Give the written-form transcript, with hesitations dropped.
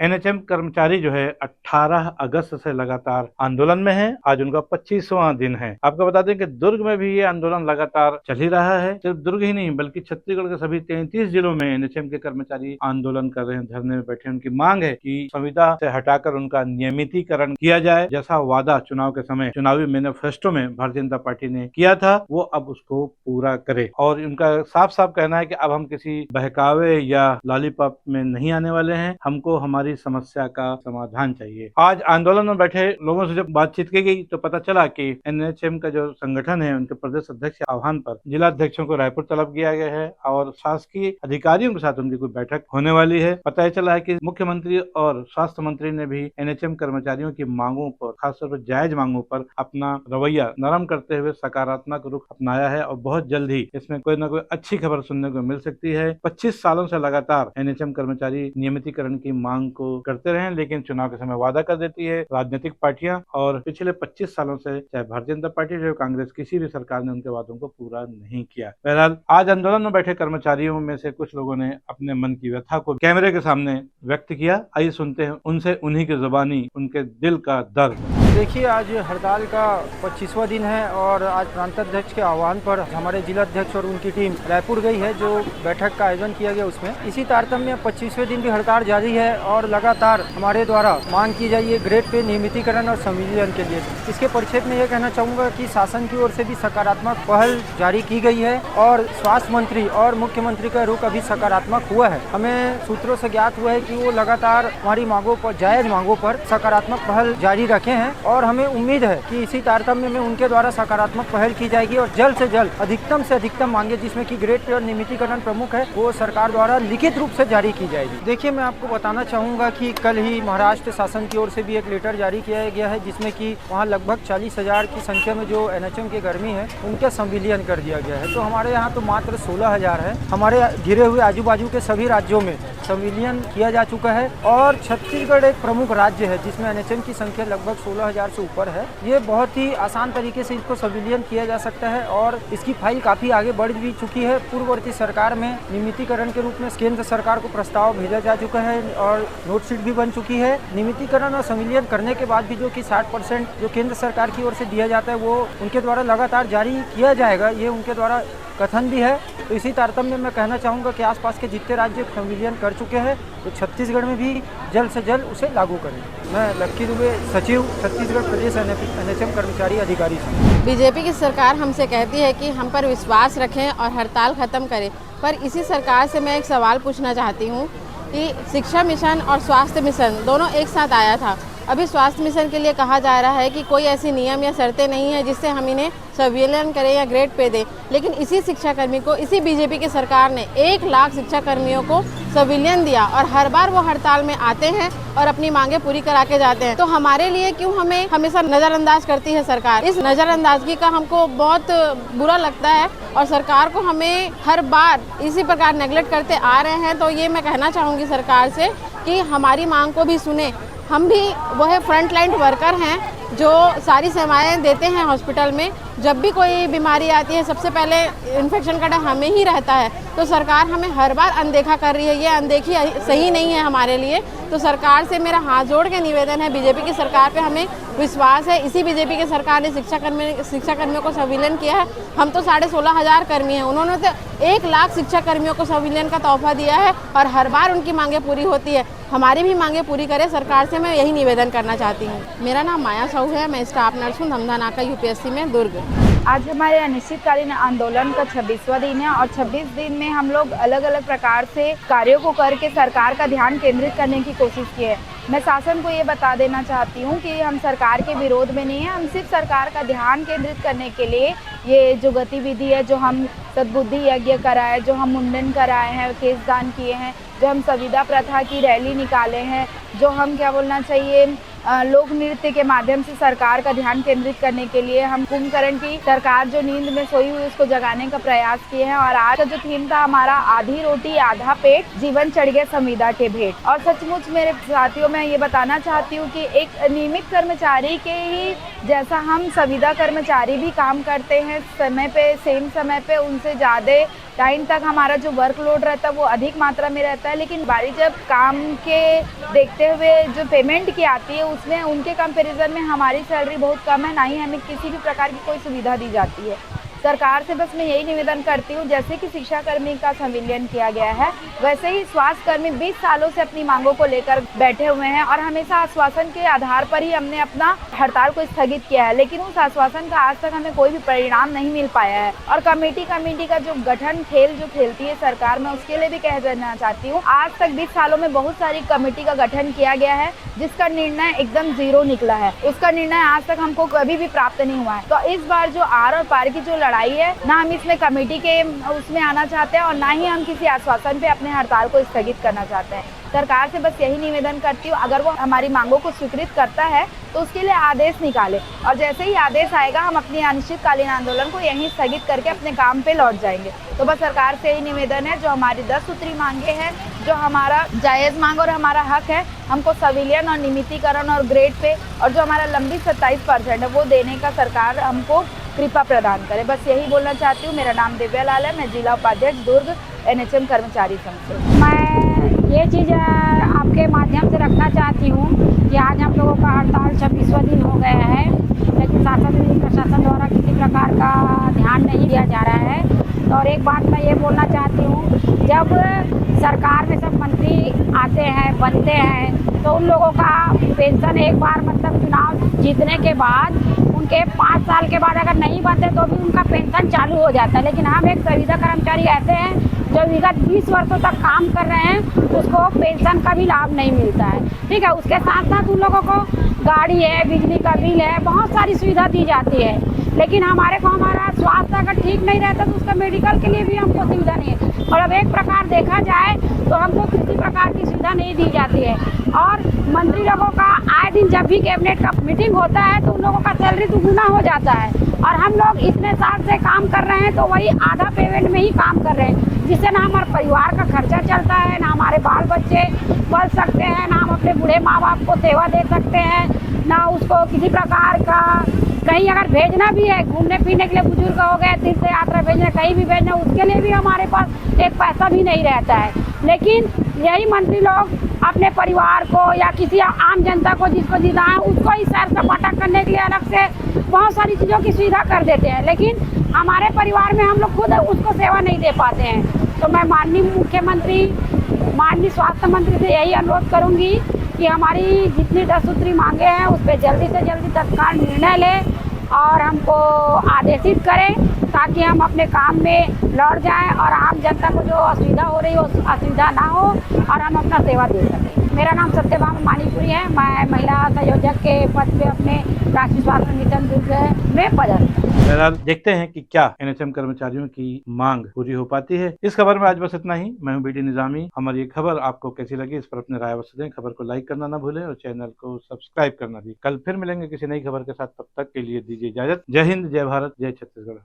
NHM कर्मचारी जो है 18 अगस्त से लगातार आंदोलन में है। आज उनका 25वां दिन है। आपको बता दें कि दुर्ग में भी ये आंदोलन लगातार चल ही रहा है। सिर्फ दुर्ग ही नहीं बल्कि छत्तीसगढ़ के सभी 33 जिलों में एनएचएम के कर्मचारी आंदोलन कर रहे हैं, धरने में बैठे। उनकी मांग है कि संविदा से हटाकर उनका नियमितीकरण किया जाए। जैसा वादा चुनाव के समय चुनावी मैनिफेस्टो में भारतीय जनता पार्टी ने किया था वो अब उसको पूरा करे। और उनका साफ साफ कहना है कि अब हम किसी बहकावे या लॉलीपॉप में नहीं आने वाले हैं, हमको हमारी समस्या का समाधान चाहिए। आज आंदोलन में बैठे लोगों से जब बातचीत की गई तो पता चला कि एनएचएम का जो संगठन है उनके प्रदेश अध्यक्ष के आह्वान पर जिला अध्यक्षों को रायपुर तलब किया गया है और शासकीय अधिकारियों के साथ उनकी कोई बैठक होने वाली है। पता चला है कि मुख्यमंत्री और स्वास्थ्य मंत्री ने भी एनएचएम कर्मचारियों की मांगों पर, खासतौर पर जायज मांगों पर अपना रवैया नरम करते हुए सकारात्मक रुख अपनाया है और बहुत जल्द ही इसमें कोई न कोई अच्छी खबर सुनने को मिल सकती है। 25 सालों से लगातार एनएचएम कर्मचारी नियमितीकरण की मांग को करते रहे, लेकिन चुनाव के समय वादा कर देती है राजनीतिक पार्टियां। और पिछले 25 सालों से चाहे भारतीय जनता पार्टी चाहे कांग्रेस, किसी भी सरकार ने उनके वादों को पूरा नहीं किया। बहरहाल आज आंदोलन में बैठे कर्मचारियों में से कुछ लोगों ने अपने मन की व्यथा को कैमरे के सामने व्यक्त किया। आइए सुनते हैं उनसे उन्हीं की जुबानी उनके दिल का दर्द। देखिए, आज हड़ताल का 25वां दिन है और आज प्रांताध्यक्ष के आह्वान पर हमारे जिला अध्यक्ष और उनकी टीम रायपुर गई है, जो बैठक का आयोजन किया गया उसमें। इसी तारतम्य 25वें दिन भी हड़ताल जारी है और लगातार हमारे द्वारा मांग की जाइए ग्रेड पे नियमितीकरण और संविलियन के लिए। इसके परिप्रेक्ष्य में यह कहना चाहूँगा कि शासन की ओर से भी सकारात्मक पहल जारी की गई है और स्वास्थ्य मंत्री और मुख्यमंत्री का रुख अभी सकारात्मक हुआ है। हमें सूत्रों से ज्ञात हुआ है कि वो लगातार हमारी मांगों पर, जायज मांगों पर सकारात्मक पहल जारी रखे हैं और हमें उम्मीद है कि इसी तारतम्य में उनके द्वारा सकारात्मक पहल की जाएगी और जल्द से जल्द अधिकतम से अधिकतम मांगे, जिसमें कि ग्रेड पे और नियमितीकरण प्रमुख है, वो सरकार द्वारा लिखित रूप से जारी की जाएगी। देखिए, मैं आपको बताना चाहूँगा कि कल ही महाराष्ट्र शासन की ओर से भी एक लेटर जारी किया गया है, जिसमें कि वहाँ लगभग 40,000 की संख्या में जो एनएचएम के कर्मी है उनके संविलियन कर दिया गया है। तो हमारे यहाँ तो मात्र 16,000 है। हमारे घिरे हुए आजू बाजू के सभी राज्यों में संविलियन किया जा चुका है और छत्तीसगढ़ एक प्रमुख राज्य है जिसमें एनएचएम की संख्या लगभग 16,000 से ऊपर है। ये बहुत ही आसान तरीके से इसको संविलियन किया जा सकता है और इसकी फाइल काफी आगे बढ़ भी चुकी है। पूर्ववर्ती सरकार में नियमितीकरण के रूप में केंद्र सरकार को प्रस्ताव भेजा जा चुका है और नोटशीट भी बन चुकी है। नियमितीकरण और संविलियन करने के बाद भी जो कि 60% जो केंद्र सरकार की ओर से दिया जाता है वो उनके द्वारा लगातार जारी किया जाएगा, ये उनके द्वारा कथन भी है। तो इसी तारतम्य में मैं कहना चाहूँगा कि आसपास के जितने राज्य संविलियन कर चुके हैं तो छत्तीसगढ़ में भी जल्द से जल्द उसे लागू करें। मैं लक्की दुबे, सचिव छत्तीसगढ़ प्रदेश एनएचएम कर्मचारी अधिकारी। बीजेपी की सरकार हमसे कहती है कि हम पर विश्वास रखें और हड़ताल खत्म करें, पर इसी सरकार से मैं एक सवाल पूछना चाहती हूँ कि शिक्षा मिशन और स्वास्थ्य मिशन दोनों एक साथ आया था। अभी स्वास्थ्य मिशन के लिए कहा जा रहा है कि कोई ऐसी नियम या शर्तें नहीं है जिससे हम इन्हें संविलियन करें या ग्रेड पे दें, लेकिन इसी शिक्षाकर्मी को, इसी बीजेपी की सरकार ने 1 लाख शिक्षाकर्मियों को संविलियन दिया और हर बार वो हड़ताल में आते हैं और अपनी मांगे पूरी करा के जाते हैं। तो हमारे लिए क्यों हमें हमेशा नज़रअंदाज करती है सरकार? इस नज़रअंदाजगी का हमको बहुत बुरा लगता है और सरकार को हमें हर बार इसी प्रकार नेगलेक्ट करते आ रहे हैं। तो ये मैं कहना चाहूँगी सरकार से कि हमारी मांग को भी सुने। हम भी वह फ्रंट लाइन वर्कर हैं जो सारी सेवाएं देते हैं हॉस्पिटल में। जब भी कोई बीमारी आती है सबसे पहले इन्फेक्शन का डर हमें ही रहता है, तो सरकार हमें हर बार अनदेखा कर रही है। ये अनदेखी सही नहीं है हमारे लिए। तो सरकार से मेरा हाथ जोड़ के निवेदन है, बीजेपी की सरकार पे हमें विश्वास है। इसी बीजेपी की सरकार ने शिक्षाकर्मियों को संविलियन किया है। हम तो 16,500 कर्मी हैं, उन्होंने तो 1 लाख शिक्षाकर्मियों को संविलियन का तोहफा दिया है और हर बार उनकी मांगे पूरी होती है। हमारी भी मांगे पूरी करे सरकार से, मैं यही निवेदन करना चाहती हूँ। मेरा नाम माया साहू है, मैं स्टाफ नर्स हूँ धमधा नाका यूपीएससी में दुर्ग। आज हमारे अनिश्चितकालीन आंदोलन का 26वां दिन है और 26 दिन में हम लोग अलग अलग प्रकार से कार्यों को करके सरकार का ध्यान केंद्रित करने की कोशिश की है। मैं शासन को ये बता देना चाहती हूँ कि हम सरकार के विरोध में नहीं है, हम सिर्फ सरकार का ध्यान केंद्रित करने के लिए ये जो गतिविधि है, जो हम सद्बुद्धि यज्ञ कराए, जो हम मुंडन कराए हैं, केस दान किए हैं, जो हम संविदा प्रथा की रैली निकाले हैं, जो हम क्या बोलना चाहिए लोक नृत्य के माध्यम से सरकार का ध्यान केंद्रित करने के लिए हम कुंभकर्ण की सरकार जो नींद में सोई हुई उसको जगाने का प्रयास किए हैं। और आज का जो थीम था हमारा आधी रोटी आधा पेट, जीवन चढ़ गया संविदा के भेंट। और सचमुच मेरे साथियों, मैं ये बताना चाहती हूँ कि एक नियमित कर्मचारी के ही जैसा हम संविदा कर्मचारी भी काम करते हैं समय पे, सेम समय पे, उनसे ज़्यादा टाइम तक हमारा जो वर्कलोड रहता है वो अधिक मात्रा में रहता है, लेकिन बारी जब काम के देखते हुए जो पेमेंट की आती है उसमें उनके कंपैरिजन में हमारी सैलरी बहुत कम है, ना ही हमें किसी भी प्रकार की कोई सुविधा दी जाती है। सरकार से बस मैं यही निवेदन करती हूँ, जैसे कि शिक्षा कर्मी का संविलियन किया गया है वैसे ही स्वास्थ्य कर्मी 20 सालों से अपनी मांगों को लेकर बैठे हुए हैं और हमेशा आश्वासन के आधार पर ही हमने अपना हड़ताल को स्थगित किया है, लेकिन उस आश्वासन का आज तक हमें कोई भी परिणाम नहीं मिल पाया है। और कमेटी का जो गठन खेल जो खेलती है सरकार, मैं उसके लिए भी कह देना चाहती हूँ, आज तक 20 सालों में बहुत सारी कमेटी का गठन किया गया है जिसका निर्णय एकदम जीरो निकला है, उसका निर्णय आज तक हमको कभी भी प्राप्त नहीं हुआ है। तो इस बार जो आर और पार की जो लड़ाई है, ना हम इसमें कमेटी के उसमें आना चाहते हैं और ना ही हम किसी आश्वासन पे अपने हड़ताल को स्थगित करना चाहते हैं। सरकार से बस यही निवेदन करती हूँ, अगर वो हमारी मांगों को स्वीकृत करता है तो उसके लिए आदेश निकाले और जैसे ही आदेश आएगा हम अपनी अनिश्चितकालीन आंदोलन को यहीं स्थगित करके अपने काम पे लौट जाएंगे। तो बस सरकार से यही निवेदन है, जो हमारी 10 सूत्री मांगे हैं, जो हमारा जायज़ मांग और हमारा हक है, हमको संविलियन और नियमितीकरण और ग्रेड पे और जो हमारा लंबित 27% है वो देने का सरकार हमको कृपा प्रदान करे। बस यही बोलना चाहती हूँ। मेरा नाम दिव्या लाल है, मैं जिला उपाध्यक्ष दुर्ग NHM कर्मचारी संघ से। मैं ये चीज़ आपके माध्यम से रखना चाहती हूँ कि आज हम लोगों का हड़ताल 26वां दिन हो गया है, लेकिन प्रशासन द्वारा किसी प्रकार का ध्यान नहीं दिया जा रहा है। तो और एक बात मैं ये बोलना चाहती हूँ, जब सरकार में सब मंत्री आते हैं बनते हैं तो उन लोगों का पेंशन एक बार मतलब चुनाव जीतने के बाद उनके 5 साल के बाद अगर नहीं बनते तो भी उनका पेंशन चालू हो जाता है। लेकिन हम एक संविदा कर्मचारी ऐसे हैं जो विगत 20 वर्षों तक काम कर रहे हैं, उसको पेंशन का भी लाभ नहीं मिलता है। ठीक है, उसके साथ साथ उन लोगों को गाड़ी है, बिजली का बिल है, बहुत सारी सुविधा दी जाती है, लेकिन हमारे को हमारा स्वास्थ्य अगर ठीक नहीं रहता तो उसका मेडिकल के लिए भी हमको सुविधा नहीं है। और अब एक प्रकार देखा जाए तो हमको किसी प्रकार की सुविधा नहीं दी जाती है। और मंत्री लोगों का आए दिन जब भी कैबिनेट का मीटिंग होता है तो उन लोगों का सैलरी दुगुना हो जाता है और हम लोग इतने साल से काम कर रहे हैं तो वही आधा पेमेंट में ही काम कर रहे हैं, जिससे ना हमारे परिवार का खर्चा चलता है, ना हमारे बाल बच्चे पल सकते हैं, ना हम अपने बूढ़े माँ बाप को सेवा दे सकते हैं, ना उसको किसी प्रकार का कहीं अगर भेजना भी है घूमने फिरने के लिए, बुजुर्ग हो गए तीर्थ यात्रा भेजना, कहीं भी भेजना, उसके लिए भी हमारे पास एक पैसा भी नहीं रहता है। लेकिन यही मंत्री लोग अपने परिवार को या किसी आम जनता को जिसको जीता है उसको ही सैर सपाटा करने के लिए अलग से बहुत सारी चीज़ों की सुविधा कर देते हैं, लेकिन हमारे परिवार में हम लोग खुद उसको सेवा नहीं दे पाते हैं। तो मैं माननीय मुख्यमंत्री, माननीय स्वास्थ्य मंत्री से यही अनुरोध करूँगी कि हमारी जितनी 10 सूत्री मांगे हैं उस पर जल्दी से जल्दी तत्काल निर्णय लें और हमको आदेशित करें ताकि हम अपने काम में लौट जाएं और आम जनता को जो असुविधा हो रही है वो असुविधा ना हो और हम अपना सेवा दे सकें। मेरा नाम सत्यभामा मानीपुरी है, मैं महिला संयोजक के पद पे अपने राष्ट्रीय स्वास्थ्य मिशन दुर्ग में पदस्थ हूं। बहरहाल देखते हैं कि क्या NHM कर्मचारियों की मांग पूरी हो पाती है। इस खबर में आज बस इतना ही। मैं हूं BD निजामी। हमारी ये खबर आपको कैसी लगी इस पर अपने राय अवश्य दें। खबर को लाइक करना ना भूलें और चैनल को सब्सक्राइब करना भी। कल फिर मिलेंगे किसी नई खबर के साथ, तब तक के लिए दीजिए इजाजत। जय हिंद, जय भारत, जय छत्तीसगढ़।